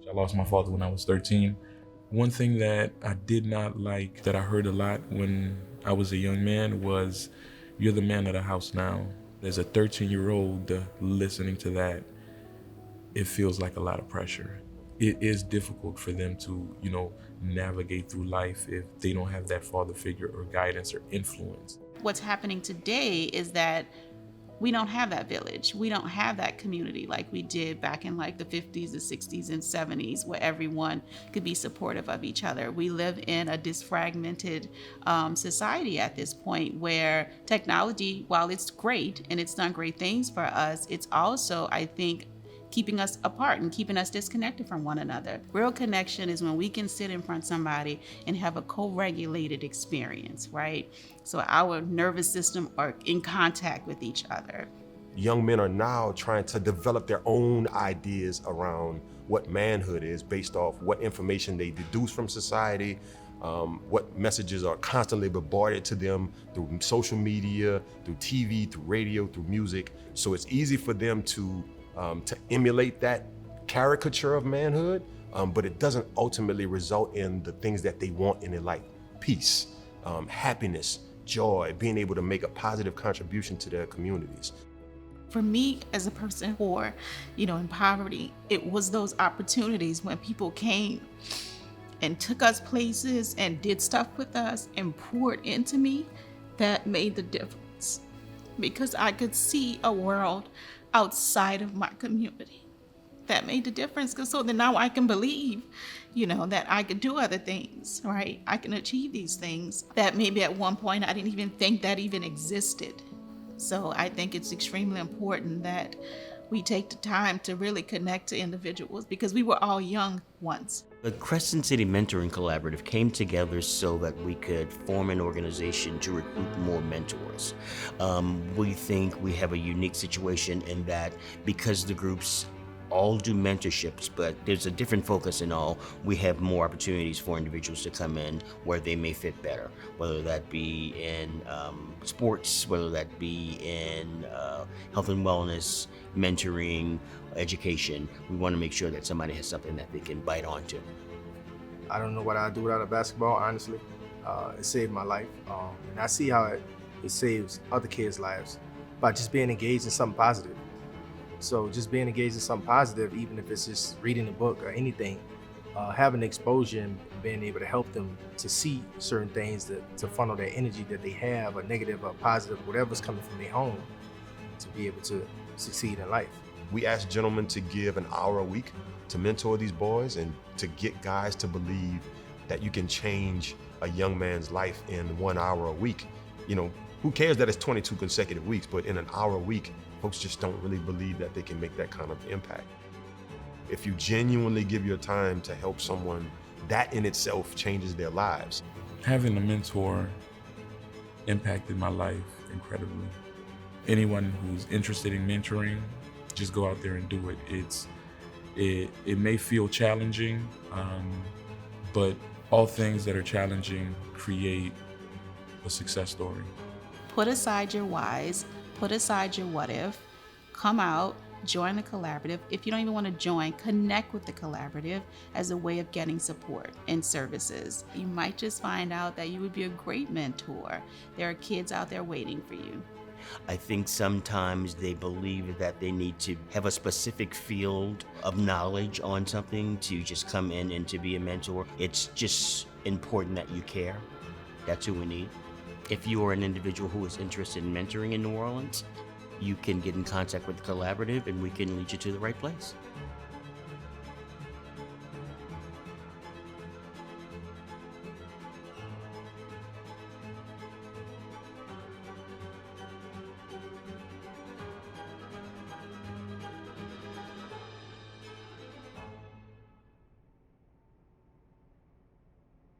I lost my father when I was 13. One thing that I did not like, that I heard a lot when I was a young man, was, "You're the man of the house now." As a 13-year-old listening to that, it feels like a lot of pressure. It is difficult for them to, navigate through life if they don't have that father figure or guidance or influence. What's happening today is that we don't have that village. We don't have that community like we did back in like the 50s, the 60s, and 70s, where everyone could be supportive of each other. We live in a disfragmented society at this point, where technology, while it's great and it's done great things for us, it's also, I think, keeping us apart and keeping us disconnected from one another. Real connection is when we can sit in front of somebody and have a co-regulated experience, right? So our nervous system are in contact with each other. Young men are now trying to develop their own ideas around what manhood is based off what information they deduce from society, what messages are constantly bombarded to them through social media, through TV, through radio, through music. So it's easy for them to emulate that caricature of manhood, but it doesn't ultimately result in the things that they want in their life: peace, happiness, joy, being able to make a positive contribution to their communities. For me, as a person who, in poverty, it was those opportunities when people came and took us places and did stuff with us and poured into me that made the difference, because I could see a world outside of my community. That made the difference, because so then now I can believe, that I could do other things, right? I can achieve these things that maybe at one point I didn't even think that even existed. So I think it's extremely important that we take the time to really connect to individuals, because we were all young once. The Crescent City Mentoring Collaborative came together so that we could form an organization to recruit more mentors. We think we have a unique situation in that, because the groups all do mentorships, but there's a different focus in all, we have more opportunities for individuals to come in where they may fit better, whether that be in sports, whether that be in health and wellness, mentoring, education. We want to make sure that somebody has something that they can bite onto. I don't know what I'd do without basketball, honestly. It saved my life. And I see how it saves other kids' lives by just being engaged in something positive. So just being engaged in something positive, even if it's just reading a book or anything, having exposure and being able to help them to see certain things, to funnel that energy that they have, a negative or positive, whatever's coming from their home, to be able to succeed in life. We ask gentlemen to give an hour a week to mentor these boys and to get guys to believe that you can change a young man's life in 1 hour a week. Who cares that it's 22 consecutive weeks, but in an hour a week, folks just don't really believe that they can make that kind of impact. If you genuinely give your time to help someone, that in itself changes their lives. Having a mentor impacted my life incredibly. Anyone who's interested in mentoring, just go out there and do it. It may feel challenging, but all things that are challenging create a success story. Put aside your whys, put aside your what if, come out, join the collaborative. If you don't even want to join, connect with the collaborative as a way of getting support and services. You might just find out that you would be a great mentor. There are kids out there waiting for you. I think sometimes they believe that they need to have a specific field of knowledge on something to just come in and to be a mentor. It's just important that you care. That's who we need. If you are an individual who is interested in mentoring in New Orleans, you can get in contact with the collaborative and we can lead you to the right place.